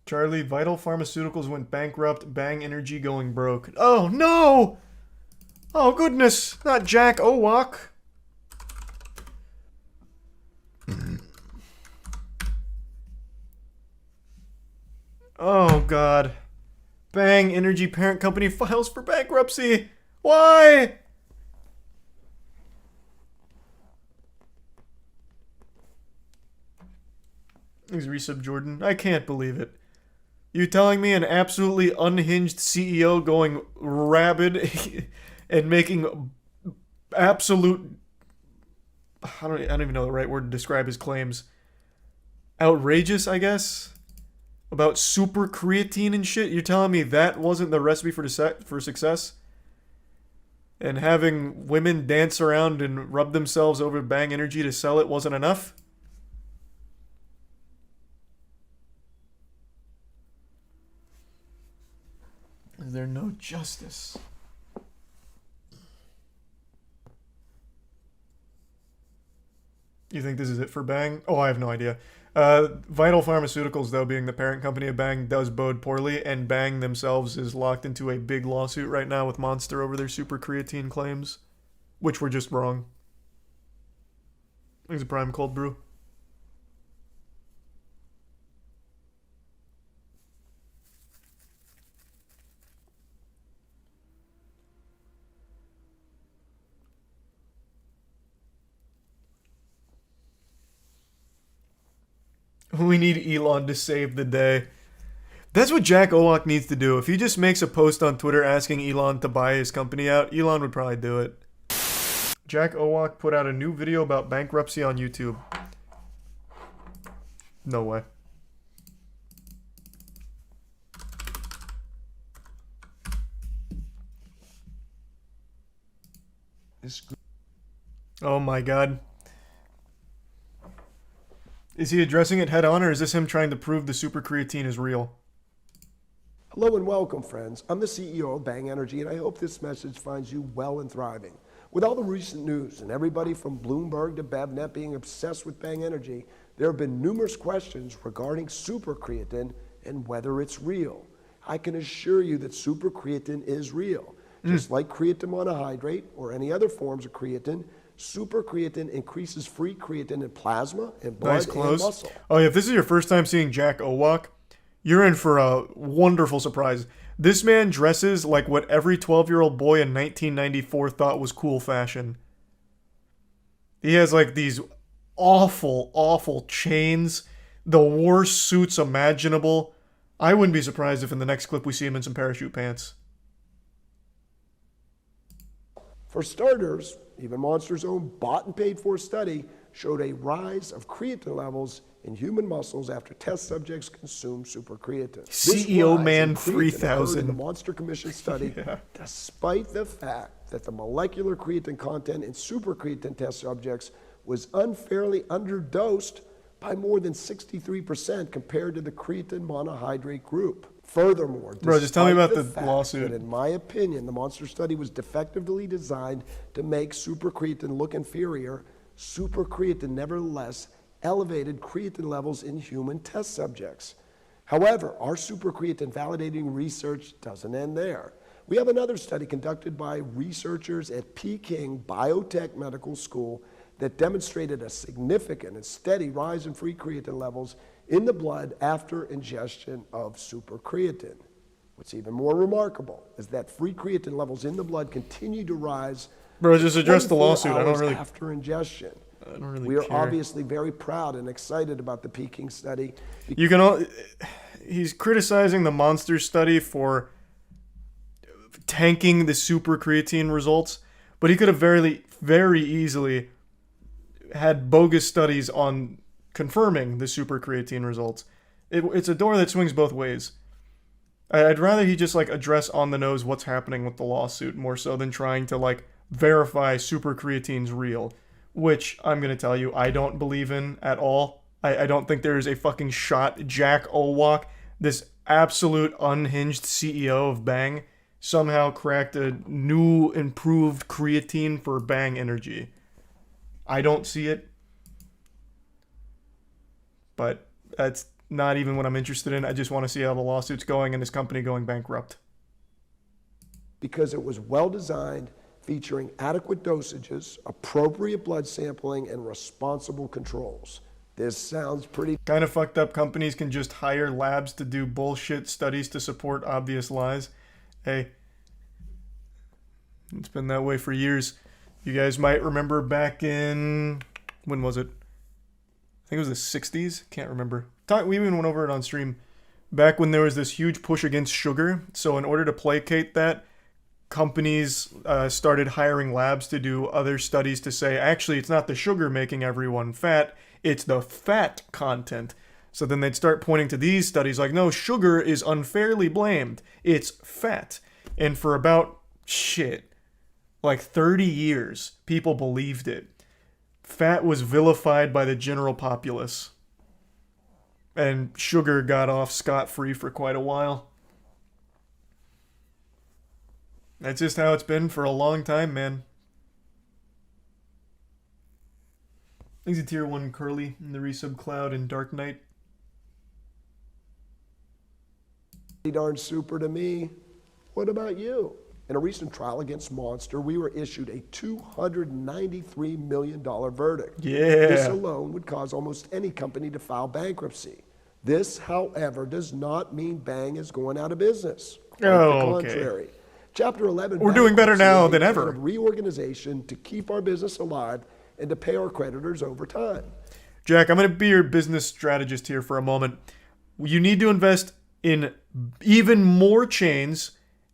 Charlie, Vital Pharmaceuticals went bankrupt. Bang Energy going broke. Oh, no! Oh, goodness. Not Jack Owak. Oh, God. Bang Energy parent company files for bankruptcy. Why? Thanks, Resub Jordan. I can't believe it. You telling me an absolutely unhinged CEO going rabid and making absolute... I don't even know the right word to describe his claims. Outrageous, I guess? About super creatine and shit? You're telling me that wasn't the recipe for success? And having women dance around and rub themselves over Bang Energy to sell it wasn't enough? Is there no justice? You think this is it for Bang? Oh, I have no idea. Vital Pharmaceuticals, though, being the parent company of Bang, does bode poorly, and Bang themselves is locked into a big lawsuit right now with Monster over their super creatine claims, which were just wrong. It's a prime cold brew. We need Elon to save the day. That's what Jack Owak needs to do. If he just makes a post on Twitter asking Elon to buy his company out, Elon would probably do it. Jack Owak put out a new video about bankruptcy on YouTube. No way. Oh my god. Is he addressing it head on, or is this him trying to prove the super creatine is real? Hello and welcome, friends. I'm the CEO of Bang Energy, and I hope this message finds you well and thriving. With all the recent news and everybody from Bloomberg to BevNet being obsessed with Bang Energy, there have been numerous questions regarding super creatine and whether it's real. I can assure you that super creatine is real. Just like creatine monohydrate or any other forms of creatine, super creatine increases free creatine in plasma, in blood, and muscle. Oh, yeah, if this is your first time seeing Jack Owak, you're in for a wonderful surprise. This man dresses like what every 12-year-old boy in 1994 thought was cool fashion. He has like these awful, awful chains, the worst suits imaginable. I wouldn't be surprised if in the next clip we see him in some parachute pants. For starters, even Monster's own bought and paid for study showed a rise of creatine levels in human muscles after test subjects consumed super creatine. CEO Man This rise in creatine occurred 3000. in the Monster Commission study, despite the fact that the molecular creatine content in super creatine test subjects was unfairly underdosed by more than 63% compared to the creatine monohydrate group. Furthermore, Bro, just tell me about the fact lawsuit. that in my opinion, the Monster study was defectively designed to make super creatine look inferior, super creatine nevertheless elevated creatine levels in human test subjects. However, our super creatine validating research doesn't end there. We have another study conducted by researchers at Peking Biotech Medical School that demonstrated a significant and steady rise in free creatine levels in the blood after ingestion of super creatine. What's even more remarkable is that free creatine levels in the blood continue to rise. Bro, just address the 24 lawsuit. I don't hours really... after ingestion. I don't really We are care. obviously very proud and excited about the Peking study. You can all... He's criticizing the Monster study for tanking the super creatine results, but he could have very easily had bogus studies on confirming the super creatine results. It's a door that swings both ways. I'd rather he just like address on the nose what's happening with the lawsuit more so than trying to like verify super creatine's real, which I'm gonna tell you I don't believe in at all. I don't think there is a fucking shot Jack Owak, this absolute unhinged CEO of Bang, somehow cracked a new improved creatine for Bang Energy. I don't see it. But not even what I'm interested in. I just want to see how the lawsuit's going and this company going bankrupt. Because it was well designed, featuring adequate dosages, appropriate blood sampling, and responsible controls. This sounds pretty Kind of fucked up companies can just hire labs to do bullshit studies to support obvious lies. Hey, it's been that way for years. You guys might remember back in, when was it? I think it was the 60s. Can't remember. We even went over it on stream. Back when there was this huge push against sugar. So in order to placate that, companies started hiring labs to do other studies to say, actually, it's not the sugar making everyone fat, it's the fat content. So then they'd start pointing to these studies like, no, sugar is unfairly blamed. It's fat. And for about, like 30 years, people believed it. Fat was vilified by the general populace. And sugar got off scot-free for quite a while. That's just how it's been for a long time, man. Thanks to Tier 1 Curly in the Resub Cloud and Dark Knight. darn super to me. What about you? In a recent trial against Monster, we were issued a $293 million verdict. Yeah. This alone would cause almost any company to file bankruptcy. This, however, does not mean Bang is going out of business. Quite the contrary. Chapter 11. We're doing better now than ever. Reorganization to keep our business alive and to pay our creditors over time. Jack, I'm going to be your business strategist here for a moment. You need to invest in even more chains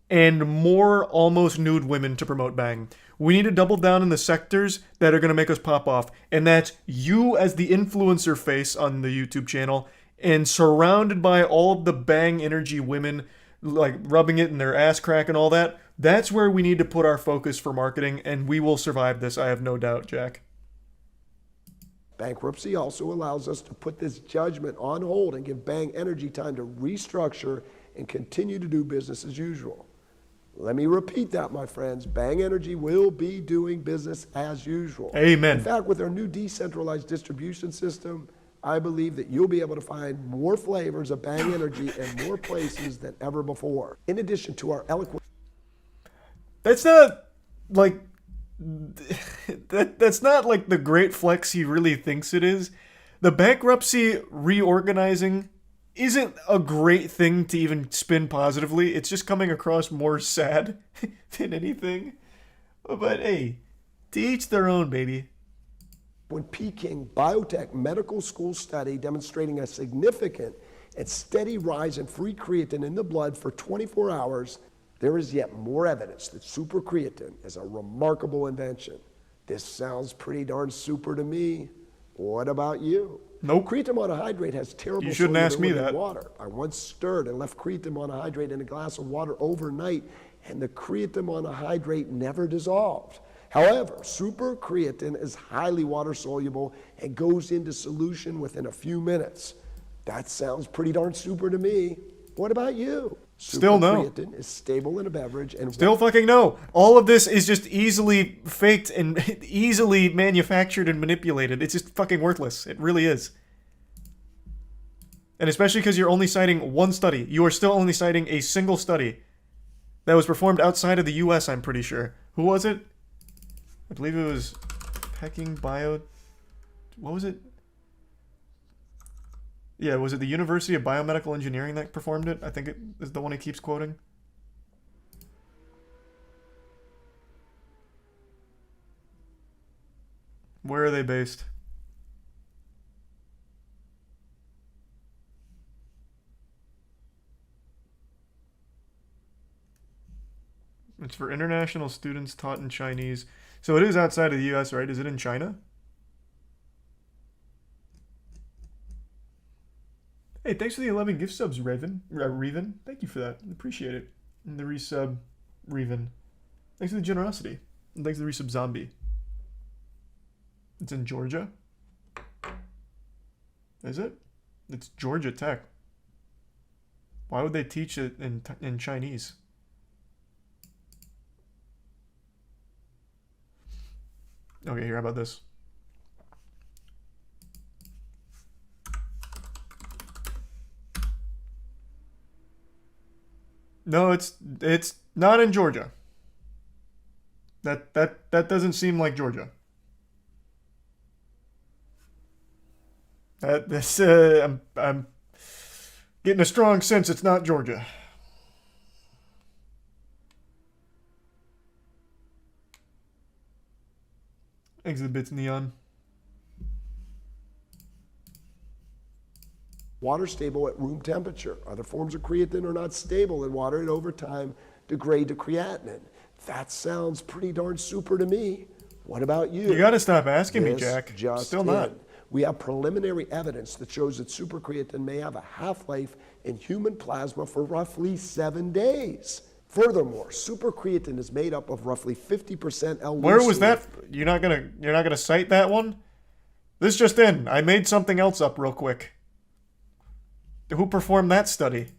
and more almost nude women to promote Bang. We need to double down in the sectors that are going to make us pop off. And that's you as the influencer face on the YouTube channel and surrounded by all of the Bang energy women, like rubbing it in their ass crack and all that. That's where we need to put our focus for marketing, and we will survive this, I have no doubt, Jack. Bankruptcy also allows us to put this judgment on hold and give Bang Energy time to restructure and continue to do business as usual. Let me repeat that, my friends. Bang Energy will be doing business as usual. Amen. In fact, with our new decentralized distribution system, I believe that you'll be able to find more flavors of Bang Energy in more places than ever before. In addition to our eloquent... That's not, like... That's not like the great flex he really thinks it is. The bankruptcy reorganizing isn't a great thing to even spin positively. It's just coming across more sad than anything. But hey, to each their own, baby. When Peking Biotech Medical School study demonstrating a significant and steady rise in free creatine in the blood for 24 hours, there is yet more evidence that super creatine is a remarkable invention. This sounds pretty darn super to me. What about you? Nope. Creatine monohydrate has terrible You shouldn't ask me solubility in that. water. I once stirred and left creatine monohydrate in a glass of water overnight, and the creatine monohydrate never dissolved. However, super creatine is highly water soluble and goes into solution within a few minutes. That sounds pretty darn super to me. What about you? Still no. Super creatine is stable in a beverage and Still fucking no. All of this is just easily faked and easily manufactured and manipulated. It's just fucking worthless. It really is. And especially because you're only citing one study. You are still only citing a single study that was performed outside of the US, I'm pretty sure. Who was it? I believe it was Peking Bio... What was it? Yeah, was it the University of Biomedical Engineering that performed it? I think it is the one he keeps quoting. Where are they based? It's for international students taught in Chinese. So it is outside of the US, right? Is it in China? Hey, thanks for the 11 gift subs, Reven. Thank you for that. Appreciate it. And the resub, Reven. Thanks for the generosity. And thanks for the resub, Zombie. It's in Georgia. Is it? It's Georgia Tech. Why would they teach it in Chinese? Okay, here, how about this? No, it's not in Georgia. That doesn't seem like Georgia. I'm getting a strong sense it's not Georgia. Exhibits neon. Water stable at room temperature. Other forms of creatine are not stable in water and over time degrade to creatinine. That sounds pretty darn super to me. What about you? You gotta stop asking me, This Jack. just Still not. in. We have preliminary evidence that shows that supercreatine may have a half-life in human plasma for roughly 7 days. Furthermore, supercreatine is made up of roughly 50% L-leucine. Where was that? You're not gonna cite that one? This just in. I made something else up real quick. Who performed that study?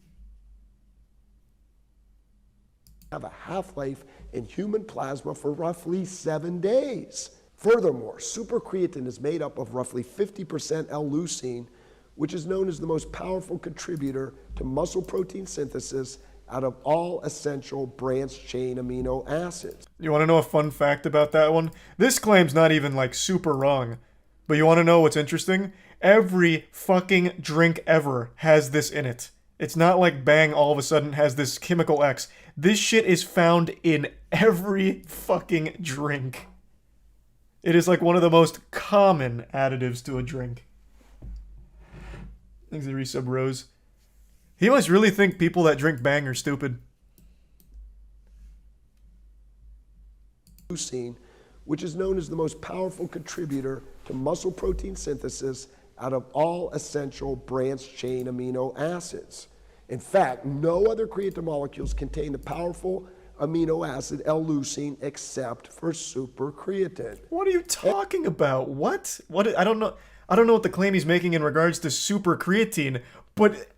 Have a half-life in human plasma for roughly 7 days. Furthermore, supercreatine is made up of roughly 50% L-leucine, which is known as the most powerful contributor to muscle protein synthesis out of all essential branched-chain amino acids. You want to know a fun fact about that one? This claim's not even like super wrong. But you want to know what's interesting? Every fucking drink ever has this in it. It's not like Bang all of a sudden has this chemical X. This shit is found in every fucking drink. It is like one of the most common additives to a drink. Thanks to Resub Rose. He must really think people that drink Bang are stupid. Leucine, which is known as the most powerful contributor to muscle protein synthesis out of all essential branched-chain amino acids. In fact, no other creatine molecules contain the powerful amino acid L-leucine except for supercreatine. What are you talking about? What? What? I don't know. I don't know what the claim he's making in regards to supercreatine, but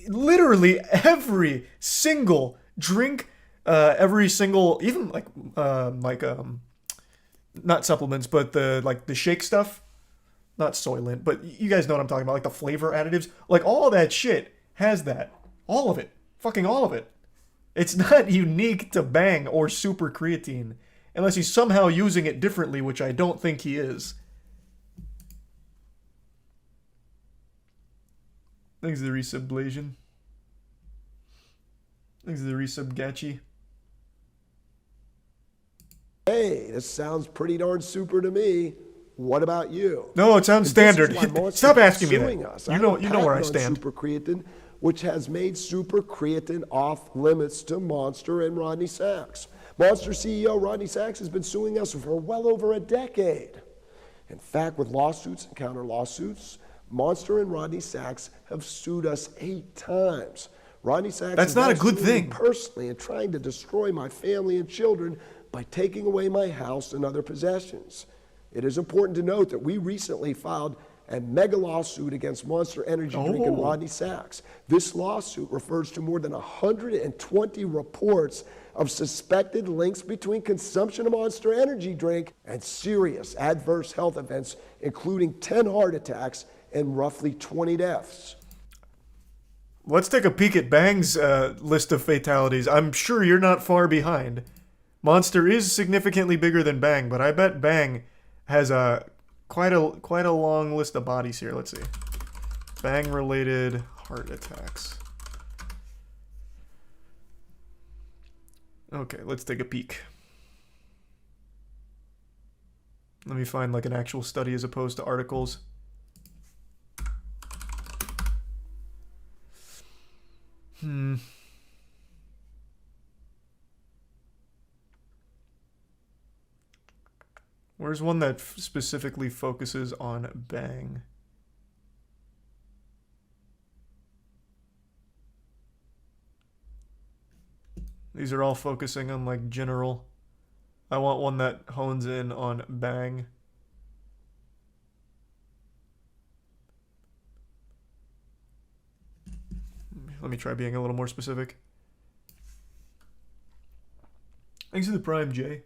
literally every single drink, every single, even like not supplements, but the shake stuff, not Soylent, but you guys know what I'm talking about, like the flavor additives, like all of that shit has that, all of it, fucking all of it. It's not unique to Bang or super creatine, unless he's somehow using it differently, which I don't think he is. Thanks to the resub Blasian. Thanks to the resub Gachi. Hey, this sounds pretty darn super to me. What about you? No, it sounds standard. Stop asking me that. You know where I stand. Supercreatine, which has made supercreatine off limits to Monster and Rodney Sachs. Monster CEO Rodney Sachs has been suing us for well over a decade. In fact, with lawsuits and counter lawsuits, Monster and Rodney Sachs have sued us 8 times. Rodney Sachs That's not a good suing me thing. personally and trying to destroy my family and children by taking away my house and other possessions. It is important to note that we recently filed a mega lawsuit against Monster Energy Drink and Rodney Sachs. This lawsuit refers to more than 120 reports of suspected links between consumption of Monster Energy Drink and serious adverse health events, including 10 heart attacks and roughly 20 deaths. Let's take a peek at Bang's list of fatalities. I'm sure you're not far behind. Monster is significantly bigger than Bang, but I bet Bang has quite a long list of bodies here. Let's see. Bang-related heart attacks. Okay, let's take a peek. Let me find like an actual study as opposed to articles. Where's one that specifically focuses on Bang? These are all focusing on like general. I want one that hones in on Bang. Let me try being a little more specific. Thanks to the Prime, Jay.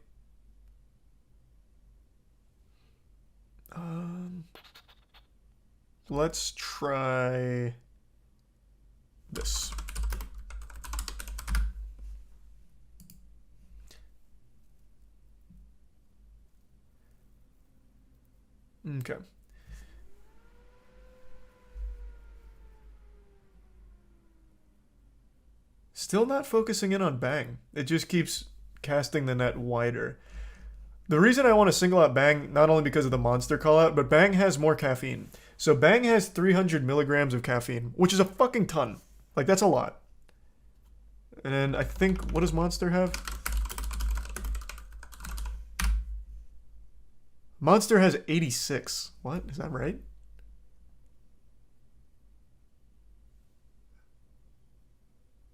Let's try this. Okay. Still not focusing in on Bang. It just keeps casting the net wider. The reason I want to single out Bang, not only because of the monster call out, but Bang has more caffeine. So Bang has 300 milligrams of caffeine, which is a fucking ton. Like, that's a lot. And then I think, what does Monster have? Monster has 86. What? Is that right?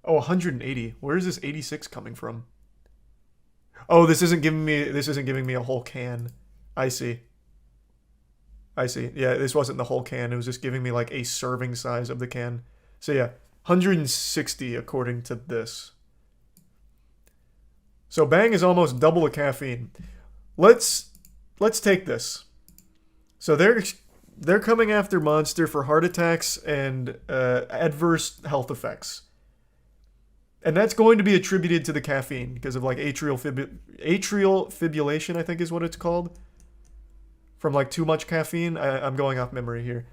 Oh, 180. Where is this 86 coming from? Oh, this isn't giving me a whole can. I see. I see. Yeah, this wasn't the whole can. It was just giving me like a serving size of the can. So yeah, 160 according to this. So Bang is almost double the caffeine. Let's take this. So they're coming after Monster for heart attacks and adverse health effects. And that's going to be attributed to the caffeine because of like atrial fibrillation, I think is what it's called. From like too much caffeine. I'm going off memory here.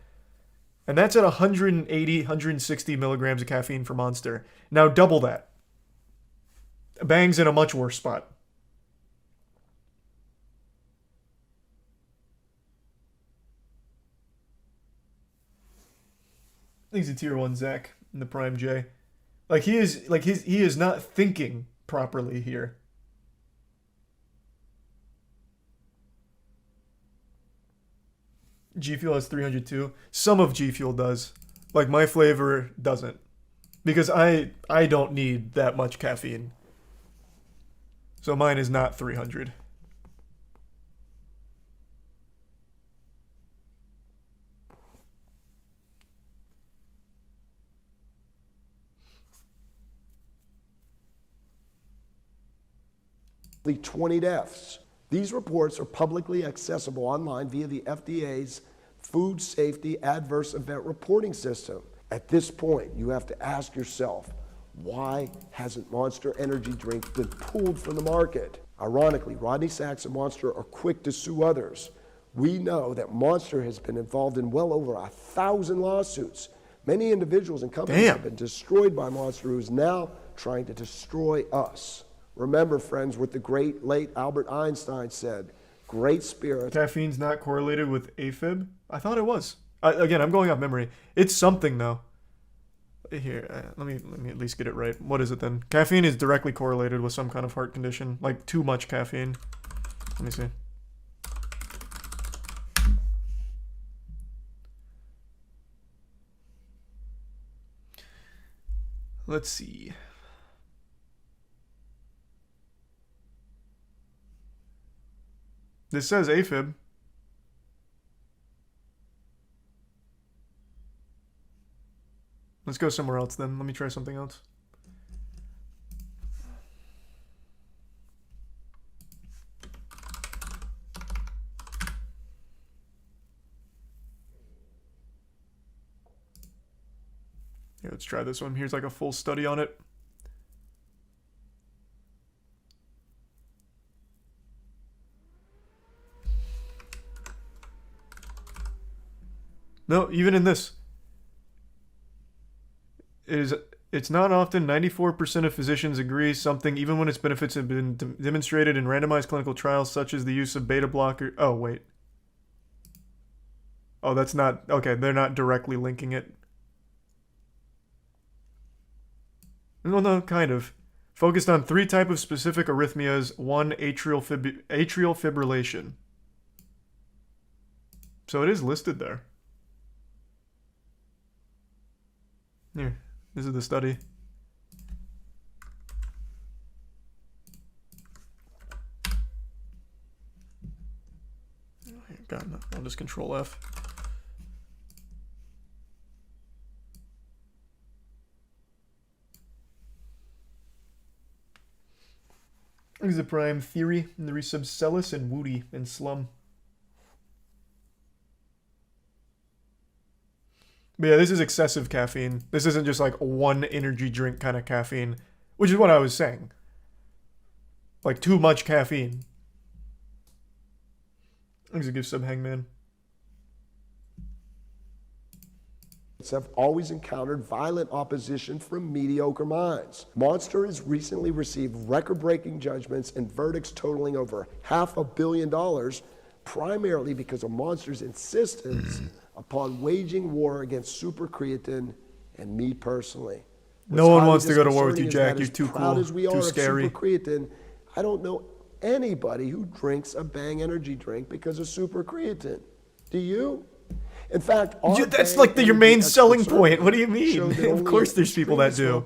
And that's at 180, 160 milligrams of caffeine for Monster. Now double that. Bang's in a much worse spot. He's a tier 1 Zach in the Prime J. Like he is not thinking properly here. G Fuel has 302. Some of G Fuel does. Like my flavor doesn't. Because I don't need that much caffeine. So mine is not 300. The 20 deaths. These reports are publicly accessible online via the FDA's Food Safety Adverse Event Reporting System. At this point, you have to ask yourself, why hasn't Monster Energy Drink been pulled from the market? Ironically, Rodney Sachs and Monster are quick to sue others. We know that Monster has been involved in well over 1,000 lawsuits. Many individuals and companies have been destroyed by Monster, who is now trying to destroy us. Remember, friends, what the great late Albert Einstein said, great spirit. Caffeine's not correlated with AFib? I thought it was. Again, I'm going off memory. It's something, though. Here, let me at least get it right. What is it, then? Caffeine is directly correlated with some kind of heart condition. Like, too much caffeine. Let me see. Let's see. This says AFib. Let's go somewhere else then. Let me try something else. Here, let's try this one. Here's like a full study on it. No, even in this. It's not often 94% of physicians agree something, even when its benefits have been demonstrated in randomized clinical trials, such as the use of beta blocker. Oh, wait. Oh, that's not... Okay, they're not directly linking it. No, kind of. Focused on 3 types of specific arrhythmias, 1 atrial fibrillation. So it is listed there. Here, this is the study. God, no, I'll just Control F. This is the prime theory in the resubcellus and Woody and Slum. But yeah, this is excessive caffeine. This isn't just like one energy drink kind of caffeine, which is what I was saying. Like too much caffeine. Thanks a gift sub, Hangman. have always encountered violent opposition from mediocre minds. Monster has recently received record-breaking judgments and verdicts totaling over $500 million, primarily because of Monster's insistence upon waging war against supercreatine and me personally. No one wants to go to war with you, Jack. You're too cool, As we are too of scary. supercreatine, I don't know anybody who drinks a Bang energy drink because of supercreatine. Do you? In fact, that's like your main selling point. What do you mean? Of course there's people that do.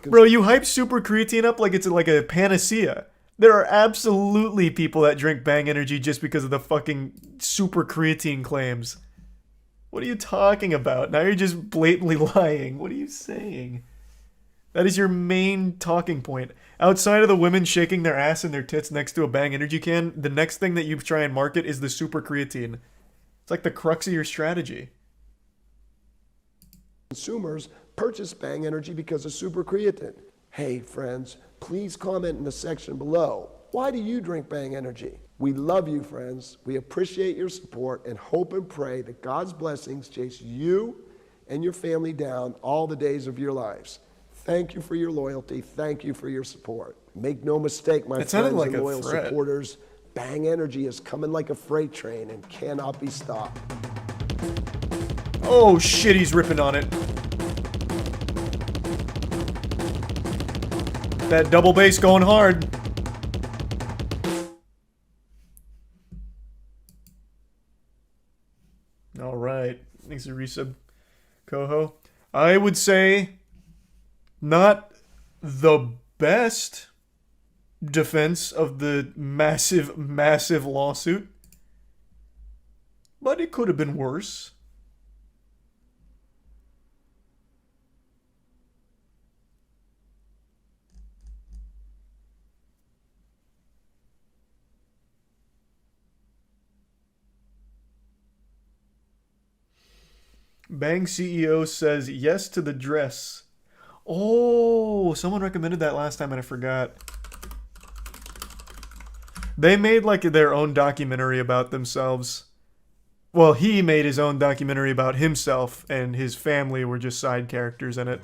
Bro, you hype super creatine up like it's like a panacea. There are absolutely people that drink Bang Energy just because of the fucking super creatine claims. What are you talking about? Now you're just blatantly lying. What are you saying? That is your main talking point. Outside of the women shaking their ass and their tits next to a Bang Energy can, the next thing that you try and market is the super creatine. It's like the crux of your strategy. Consumers purchase Bang Energy because of supercreatine. Hey friends, please comment in the section below. Why do you drink Bang Energy? We love you, friends. We appreciate your support and hope and pray that God's blessings chase you and your family down all the days of your lives. Thank you for your loyalty. Thank you for your support. Make no mistake, my friends and loyal supporters, Bang Energy is coming like a freight train and cannot be stopped. Oh shit, he's ripping on it. That double bass going hard. All right. Thanks for resub, Coho. I would say not the best defense of the massive, massive lawsuit, but it could have been worse. Bang CEO says yes to the dress. Oh, someone recommended that last time and I forgot. They made like their own documentary about themselves. Well, he made his own documentary about himself, and his family were just side characters in it.